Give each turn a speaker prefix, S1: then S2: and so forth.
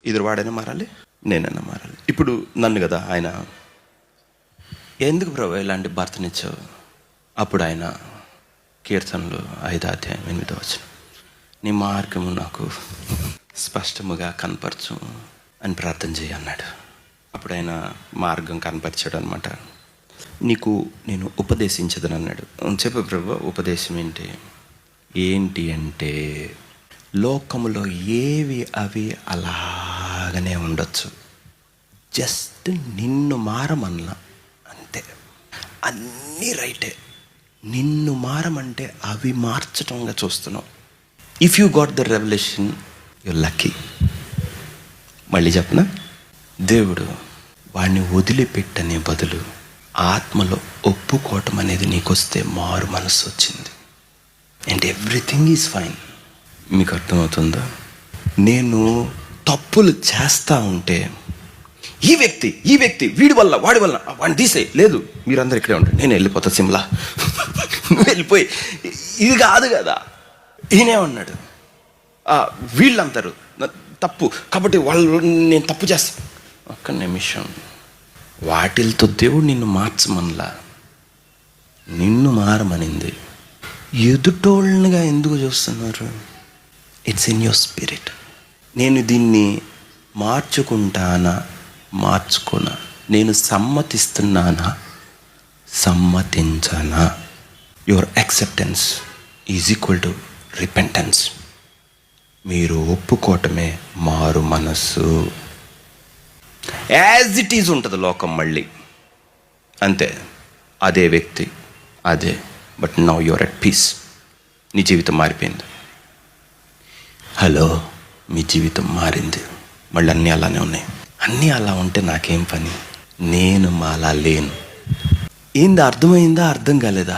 S1: ఇద్దరు వాడైనా మారాలి, నేనైనా మారాలి. ఇప్పుడు నన్ను కదా ఆయన, ఎందుకు ప్రభు ఇలాంటి భర్తనిచ్చావు? అప్పుడు ఆయన కీర్తనలు 5:8 నీ మార్గము నాకు స్పష్టముగా కనపరచు అని ప్రార్థన చేయి అన్నాడు. అప్పుడు ఆయన మార్గం కనపరిచాడు అనమాట. నీకు నేను ఉపదేశించదని అన్నాడు. చెప్పు ప్రభు, ఉపదేశం ఏంటి అంటే లోకములో ఏవి అవి అలాగనే ఉండొచ్చు, జస్ట్ నిన్ను మారమన్నా అంతే. అన్నీ రైటే, నిన్ను మారమంటే అవి మార్చటంగా చూస్తున్నావు. If you got the revolution you're lucky. మళ్ళీ చెప్పనా, దేవుడు వాడిని వదిలిపెట్టనే బదులు ఆత్మలో ఒప్పుకోవటం అనేది నీకు వస్తే మారు మనసు వచ్చింది అండ్ ఎవ్రీథింగ్ ఈజ్ ఫైన్. మీకు అర్థమవుతుందా? నేను తప్పులు చేస్తూ ఉంటే ఈ వ్యక్తి వీడి వల్ల వాడి వల్ల వాడిని తీసేయి, లేదు మీరందరూ ఇక్కడే ఉంటారు, నేను వెళ్ళిపోతా సిమ్లా, వెళ్ళిపోయి, ఇది కాదు కదా. ఈయనేమన్నాడు, వీళ్ళందరూ తప్పు కాబట్టి వాళ్ళు, నేను తప్పు చేస్తాను. ఒక్క నిమిషం, వాటిలతో దేవుడు నిన్ను మార్చమనలా, నిన్ను మారమనింది. ఎదుటోళ్ళనిగా ఎందుకు చూస్తున్నారు? It's in your spirit. నేను దీన్ని మార్చుకుంటానా మార్చుకోనా, నేను సమ్మతిస్తున్నానా సమ్మతించనా? Your acceptance is equal to repentance. మీరు ఒప్పుకోవటమే మారు మనస్సు. యాజ్ ఇట్ ఈజ్ ఉంటుంది లోకం మళ్ళీ, అంతే, అదే వ్యక్తి అదే, but now your at peace. నీ జీవితం మారిపోయింది. హలో, మీ జీవితం మారింది. మళ్ళీ అన్నీ అలానే ఉన్నాయి. అన్నీ అలా ఉంటే నాకేం పని? నేను అలా లేను. ఏంది, అర్థమైందా? అర్థం కాలేదా?